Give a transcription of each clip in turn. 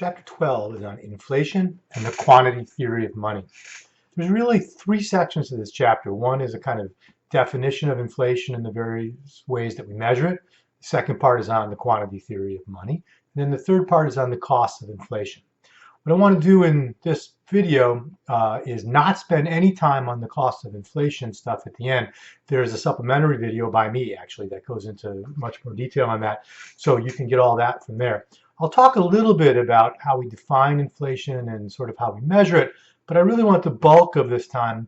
Chapter 12 is on inflation and the quantity theory of money. There's really three sections to this chapter. One is a kind of definition of inflation and the various ways that we measure it. The second part is on the quantity theory of money. And then the third part is on the cost of inflation. What I want to do in this video is not spend any time on the cost of inflation stuff at the end. There's a supplementary video by me, actually, that goes into much more detail on that, so you can get all that from there. I'll talk a little bit about how we define inflation and sort of how we measure it, but I really want the bulk of this time,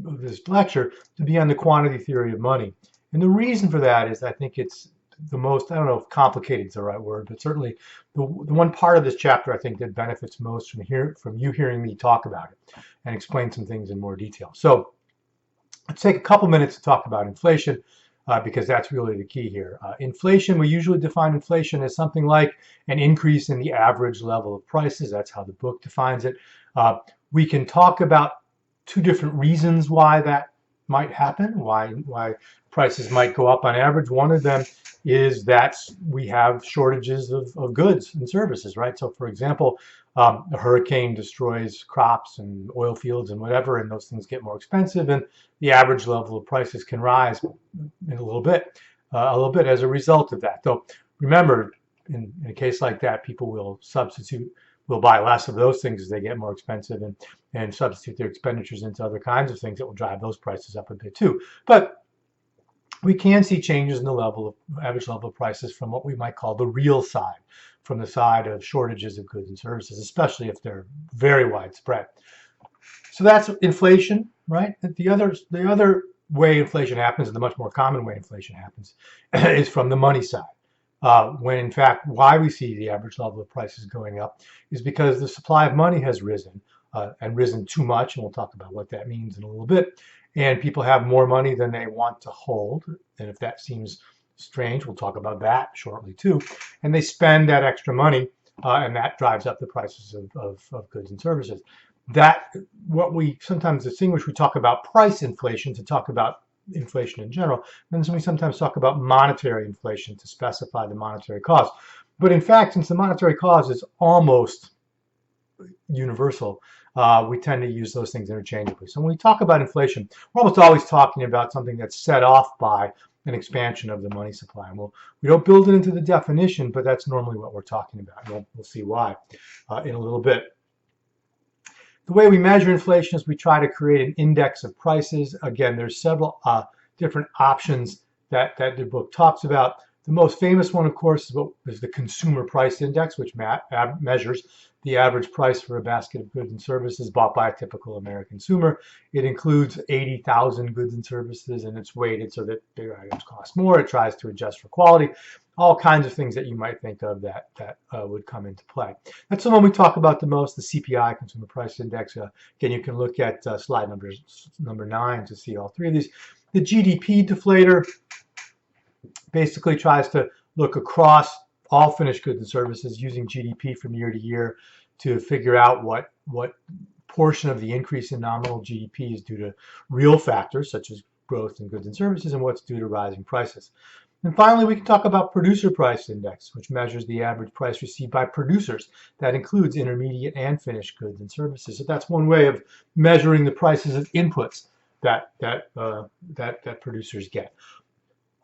of this lecture, to be on the quantity theory of money. And the reason for that is I think it's the most, I don't know if complicated is the right word, but certainly the one part of this chapter I think that benefits most from you hearing me talk about it and explain some things in more detail. So let's take a couple minutes to talk about inflation because that's really the key here. Inflation, we usually define inflation as something like an increase in the average level of prices. That's how the book defines it. We can talk about two different reasons why that might happen, why prices might go up on average. One of them is that we have shortages of goods and services, right? So for example, a hurricane destroys crops and oil fields and whatever, and those things get more expensive, and the average level of prices can rise a little bit as a result of that. Though remember, in a case like that, people will buy less of those things as they get more expensive and substitute their expenditures into other kinds of things that will drive those prices up a bit too. But we can see changes in the average level of prices from what we might call the real side, from the side of shortages of goods and services, especially if they're very widespread. So that's inflation, right? The other way inflation happens, and the much more common way inflation happens, is from the money side. When in fact, why we see the average level of prices going up is because the supply of money has risen and risen too much, and we'll talk about what that means in a little bit. And people have more money than they want to hold. And if that seems strange, we'll talk about that shortly too. And they spend that extra money, and that drives up the prices of goods and services. What we sometimes distinguish, we talk about price inflation to talk about inflation in general, and then we sometimes talk about monetary inflation to specify the monetary cause. But in fact, since the monetary cause is almost universal, we tend to use those things interchangeably. So when we talk about inflation, we're almost always talking about something that's set off by an expansion of the money supply. And we don't build it into the definition, but that's normally what we're talking about. We'll see why in a little bit. The way we measure inflation is we try to create an index of prices. Again, there's several different options that the book talks about. The most famous one, of course, is the Consumer Price Index, which measures the average price for a basket of goods and services bought by a typical American consumer. It includes 80,000 goods and services, and it's weighted so that bigger items cost more. It tries to adjust for quality, all kinds of things that you might think of that would come into play. That's the one we talk about the most, the CPI, Consumer Price Index. Again, you can look at slide number 9 to see all three of these. The GDP deflator basically tries to look across all finished goods and services using GDP from year to year to figure out what portion of the increase in nominal GDP is due to real factors such as growth in goods and services and what's due to rising prices. And finally, we can talk about Producer Price Index, which measures the average price received by producers. That includes intermediate and finished goods and services. So that's one way of measuring the prices of inputs that producers get.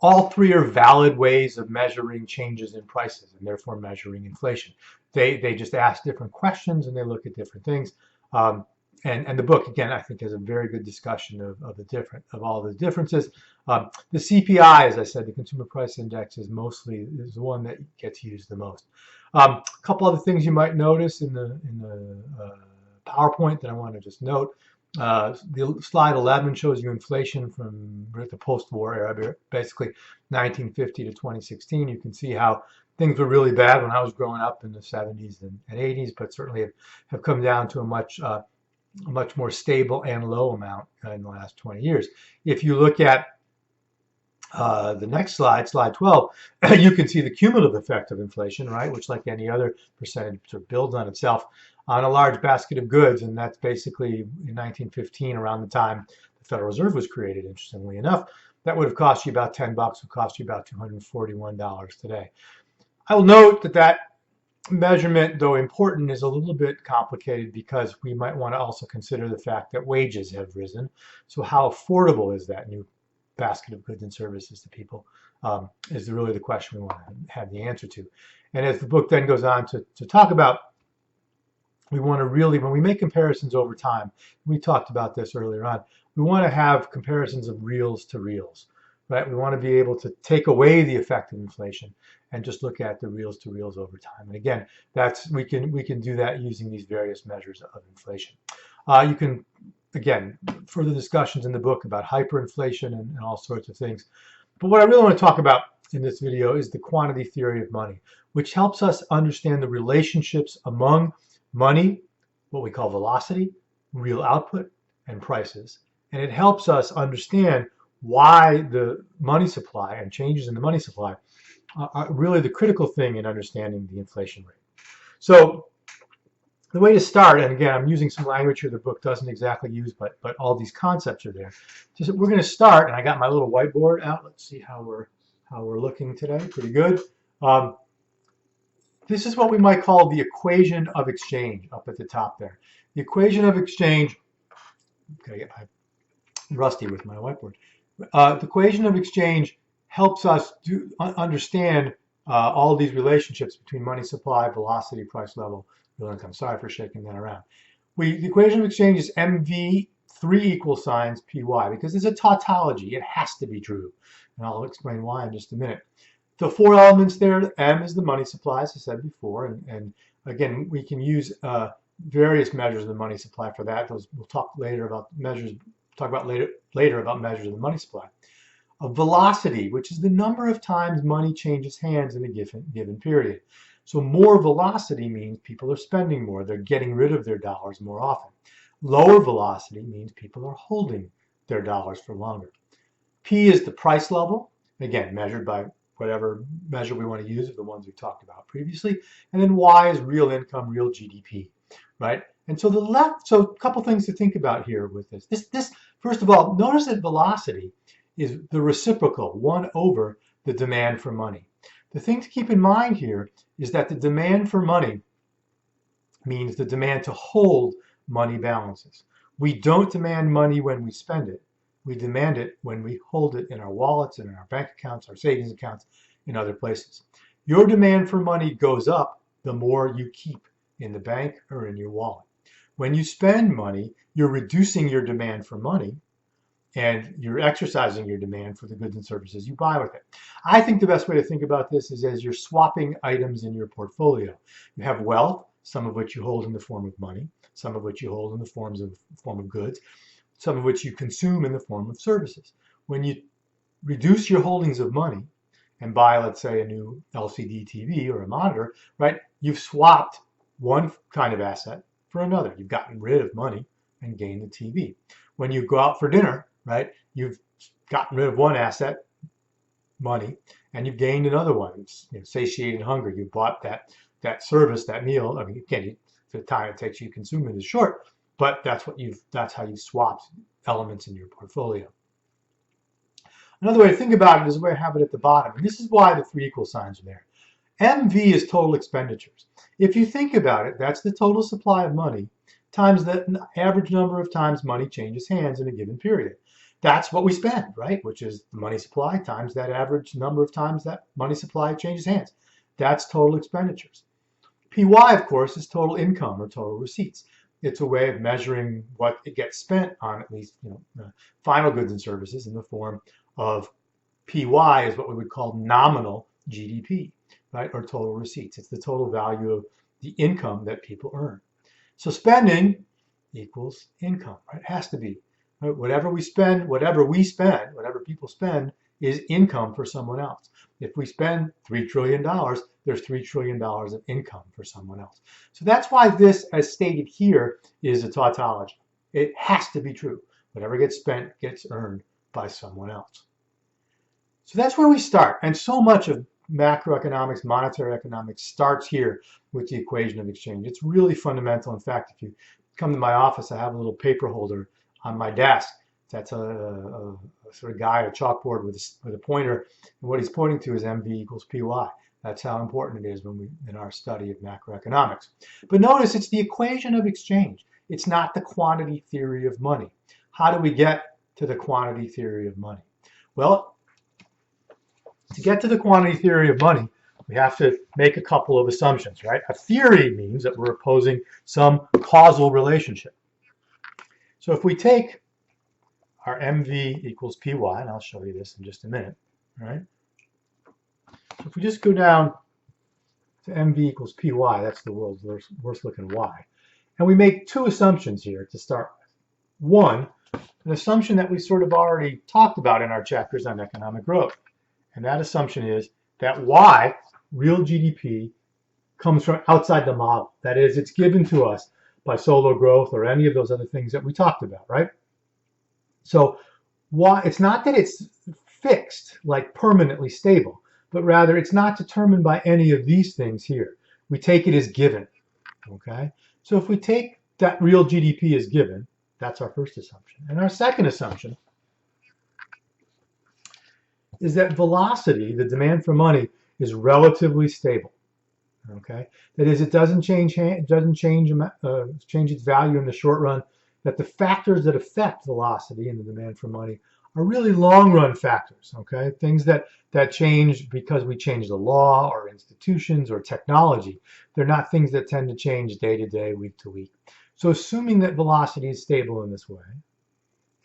All three are valid ways of measuring changes in prices and therefore measuring inflation. They just ask different questions and they look at different things. And the book, again, I think has a very good discussion of all the differences. The CPI, as I said, the Consumer Price Index is the one that gets used the most. A couple other things you might notice in the PowerPoint that I want to just note. The slide 11 shows you inflation from the post-war era, basically 1950 to 2016. You can see how things were really bad when I was growing up in the 70s and 80s, but certainly have come down to a much more stable and low amount in the last 20 years. If you look at the next slide, slide 12, you can see the cumulative effect of inflation, right, which like any other percentage sort of builds on itself on a large basket of goods, and that's basically in 1915, around the time the Federal Reserve was created, interestingly enough. That would have cost you about $10, would cost you about $241 today. I will note that measurement, though important, is a little bit complicated because we might want to also consider the fact that wages have risen. So how affordable is that new basket of goods and services to people is really the question we want to have the answer to. And as the book then goes on to talk about, we want to really, when we make comparisons over time, we talked about this earlier on, we want to have comparisons of reals to reals, right? We want to be able to take away the effect of inflation and just look at the reals to reals over time. And again, we can do that using these various measures of inflation. You can, again, further discussions in the book about hyperinflation and all sorts of things. But what I really want to talk about in this video is the quantity theory of money, which helps us understand the relationships among money, what we call velocity, real output, and prices. And it helps us understand why the money supply and changes in the money supply are really the critical thing in understanding the inflation rate. So the way to start, and again, I'm using some language here the book doesn't exactly use, but all these concepts are there. So we're going to start, and I got my little whiteboard out. Let's see how we're looking today. Pretty good. This is what we might call the equation of exchange up at the top there. The equation of exchange, okay, I'm rusty with my whiteboard. The equation of exchange helps us understand all these relationships between money supply, velocity, price level, real income. Sorry for shaking that around. The equation of exchange is MV, 3 equal signs PY, because it's a tautology. It has to be true. And I'll explain why in just a minute. The 4 elements there, M is the money supply, as I said before, and again, we can use various measures of the money supply for that. We'll talk later about measures. Talk about later about measures of the money supply. A velocity, which is the number of times money changes hands in a given period. So more velocity means people are spending more. They're getting rid of their dollars more often. Lower velocity means people are holding their dollars for longer. P is the price level, again, measured by whatever measure we want to use of the ones we talked about previously. And then Y is real income, real GDP, right? And so so a couple things to think about here with this. This, first of all, notice that velocity is the reciprocal, 1 over the demand for money. The thing to keep in mind here is that the demand for money means the demand to hold money balances. We don't demand money when we spend it. We demand it when we hold it in our wallets and in our bank accounts, our savings accounts, in other places. Your demand for money goes up the more you keep in the bank or in your wallet. When you spend money, you're reducing your demand for money and you're exercising your demand for the goods and services you buy with it. I think the best way to think about this is as you're swapping items in your portfolio. You have wealth, some of which you hold in the form of money, some of which you hold in the form of goods, some of which you consume in the form of services. When you reduce your holdings of money and buy, let's say, a new LCD TV or a monitor, right, you've swapped one kind of asset for another. You've gotten rid of money and gained the TV. When you go out for dinner, right, you've gotten rid of one asset, money, and you've gained another one. It's, satiated hunger. You bought that service, that meal. I mean, again, the time it takes you to consume it is short, but that's how you've swapped elements in your portfolio. Another way to think about it is the way I have it at the bottom, and this is why the 3 equal signs are there. MV is total expenditures. If you think about it, that's the total supply of money times the average number of times money changes hands in a given period. That's what we spend, right? Which is the money supply times that average number of times that money supply changes hands. That's total expenditures. PY, of course, is total income or total receipts. It's a way of measuring what it gets spent on at least final goods and services in the form of PY is what we would call nominal GDP, right, or total receipts. It's the total value of the income that people earn. So spending equals income, right? It has to be. Right? Whatever people spend is income for someone else. If we spend $3 trillion, there's $3 trillion of income for someone else. So that's why this, as stated here, is a tautology. It has to be true. Whatever gets spent gets earned by someone else. So that's where we start. And so much of macroeconomics, monetary economics starts here with the equation of exchange. It's really fundamental. In fact, if you come to my office, I have a little paper holder on my desk. That's a sort of guy, a chalkboard with a pointer. And what he's pointing to is MV equals PY. That's how important it is in our study of macroeconomics. But notice it's the equation of exchange. It's not the quantity theory of money. How do we get to the quantity theory of money? Well, to get to the quantity theory of money, we have to make a couple of assumptions, right? A theory means that we're opposing some causal relationship. So if we take our MV equals PY, and I'll show you this in just a minute, right? So if we just go down to MV equals PY, that's the world's worst looking Y, and we make two assumptions here to start with. One, an assumption that we sort of already talked about in our chapters on economic growth. And that assumption is that Y, real GDP, comes from outside the model. That is, it's given to us by solo growth or any of those other things that we talked about, right? So why, it's not that it's fixed, like permanently stable, but rather it's not determined by any of these things here. We take it as given, okay? So if we take that real GDP as given, that's our first assumption. And our second assumption is that velocity, the demand for money, is relatively stable. Okay, that is, it doesn't change its value in the short run. That the factors that affect velocity and the demand for money are really long-run factors. Okay, things that change because we change the law or institutions or technology. They're not things that tend to change day to day, week to week. So assuming that velocity is stable in this way,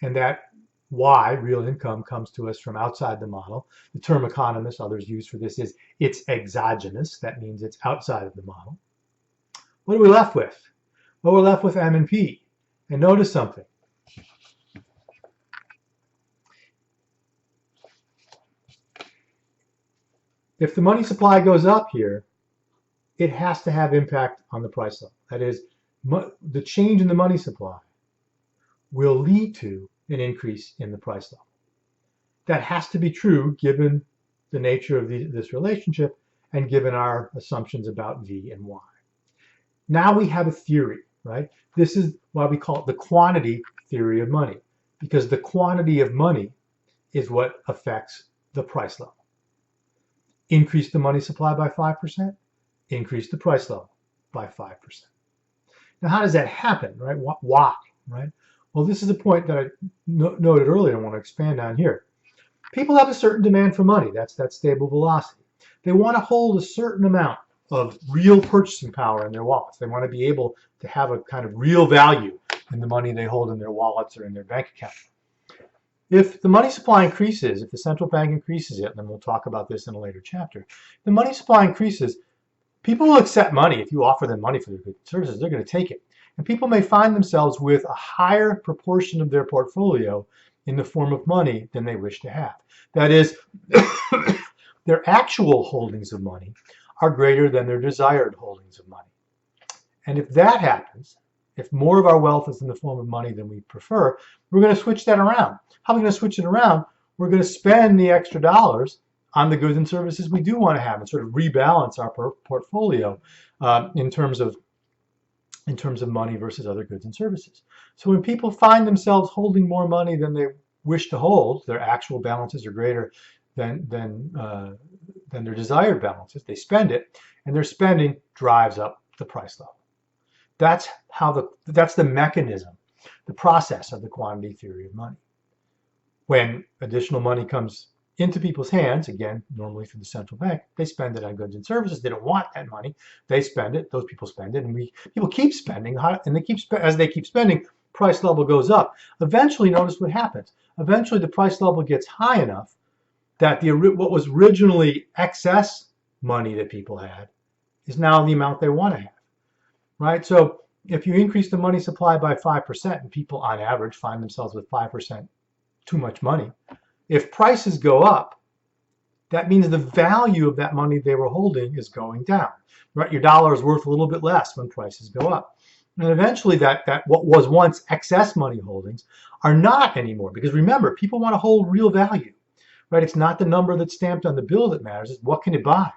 and that Y, real income, comes to us from outside the model. The term economists, others use for this, is it's exogenous. That means it's outside of the model. What are we left with? Well, we're left with M and P. And notice something. If the money supply goes up here, it has to have impact on the price level. That is, the change in the money supply will lead to an increase in the price level. That has to be true given the nature of this relationship and given our assumptions about V and Y. Now we have a theory, right? This is why we call it the quantity theory of money, because the quantity of money is what affects the price level. Increase the money supply by 5%, increase the price level by 5%. Now, how does that happen, right? Why, right? Well, this is a point that I noted earlier and want to expand on here. People have a certain demand for money. That's that stable velocity. They want to hold a certain amount of real purchasing power in their wallets. They want to be able to have a kind of real value in the money they hold in their wallets or in their bank account. If the money supply increases, if the central bank increases it, and then we'll talk about this in a later chapter, the money supply increases, people will accept money. If you offer them money for their goods and services, they're going to take it. And people may find themselves with a higher proportion of their portfolio in the form of money than they wish to have. That is, their actual holdings of money are greater than their desired holdings of money. And if that happens, if more of our wealth is in the form of money than we prefer, we're going to switch that around. How are we going to switch it around? We're going to spend the extra dollars on the goods and services we do want to have and sort of rebalance our portfolio in terms of money versus other goods and services. So when people find themselves holding more money than they wish to hold, their actual balances are greater than their desired balances, they spend it, and their spending drives up the price level. That's the mechanism, the process of the quantity theory of money. When additional money comes into people's hands, again, normally through the central bank, they spend it on goods and services. They don't want that money. They spend it. Those people spend it, and people keep spending. And as they keep spending, price level goes up. Eventually, notice what happens. Eventually, the price level gets high enough that what was originally excess money that people had is now the amount they want to have, right? So if you increase the money supply by 5%, and people on average find themselves with 5% too much money, if prices go up, that means the value of that money they were holding is going down, right? Your dollar is worth a little bit less when prices go up. And eventually that what was once excess money holdings are not anymore, because remember, people want to hold real value, right? It's not the number that's stamped on the bill that matters, it's what can it buy?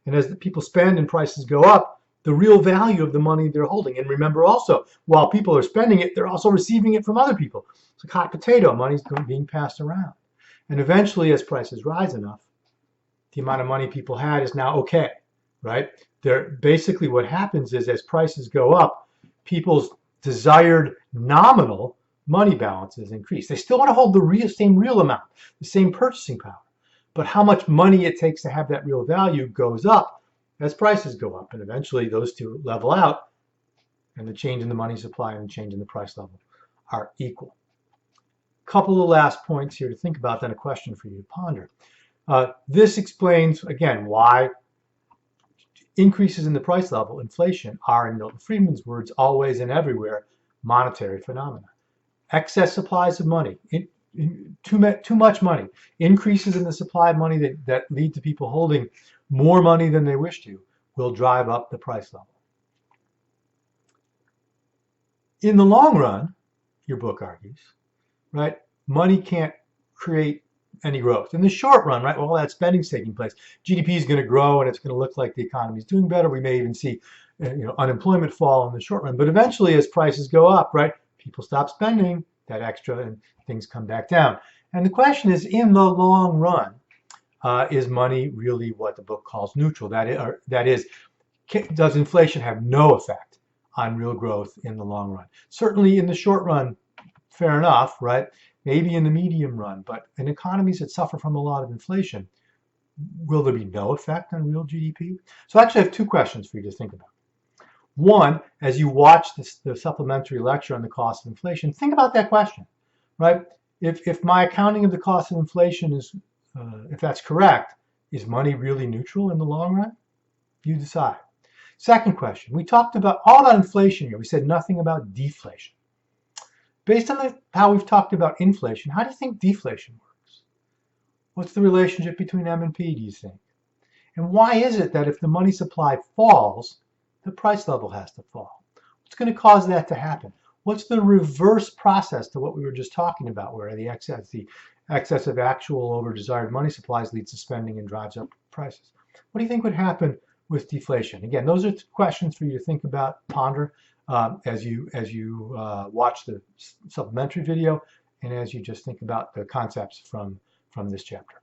And as the people spend and prices go up, the real value of the money they're holding. And remember also, while people are spending it, they're also receiving it from other people. It's like hot potato, money's being passed around. And eventually, as prices rise enough, the amount of money people had is now okay, right? Basically what happens is as prices go up, people's desired nominal money balances increase. They still want to hold the same real amount, the same purchasing power, but how much money it takes to have that real value goes up as prices go up, and eventually those two level out, and the change in the money supply and the change in the price level are equal. Couple of last points here to think about, then a question for you to ponder. This explains, again, why increases in the price level, inflation, are, in Milton Friedman's words, always and everywhere monetary phenomena. Excess supplies of money, too much money, increases in the supply of money that lead to people holding more money than they wish to, will drive up the price level. In the long run, your book argues, right, money can't create any growth. In the short run, right, well, that spending's taking place. GDP is going to grow and it's going to look like the economy is doing better. We may even see unemployment fall in the short run. But eventually, as prices go up, right, people stop spending that extra and things come back down. And the question is, in the long run, is money really what the book calls neutral? That is, does inflation have no effect on real growth in the long run? Certainly in the short run, fair enough, right? Maybe in the medium run, but in economies that suffer from a lot of inflation, will there be no effect on real GDP? So I actually have two questions for you to think about. One, as you watch the supplementary lecture on the cost of inflation, think about that question, right? If my accounting of the cost of inflation is, if that's correct, is money really neutral in the long run? You decide. Second question, we talked all about inflation here. We said nothing about deflation. Based on how we've talked about inflation, how do you think deflation works? What's the relationship between M and P, do you think? And why is it that if the money supply falls, the price level has to fall? What's going to cause that to happen? What's the reverse process to what we were just talking about, where the excess of actual over desired money supplies leads to spending and drives up prices? What do you think would happen with deflation? Again, those are questions for you to think about, ponder, as you watch the supplementary video and as you just think about the concepts from this chapter.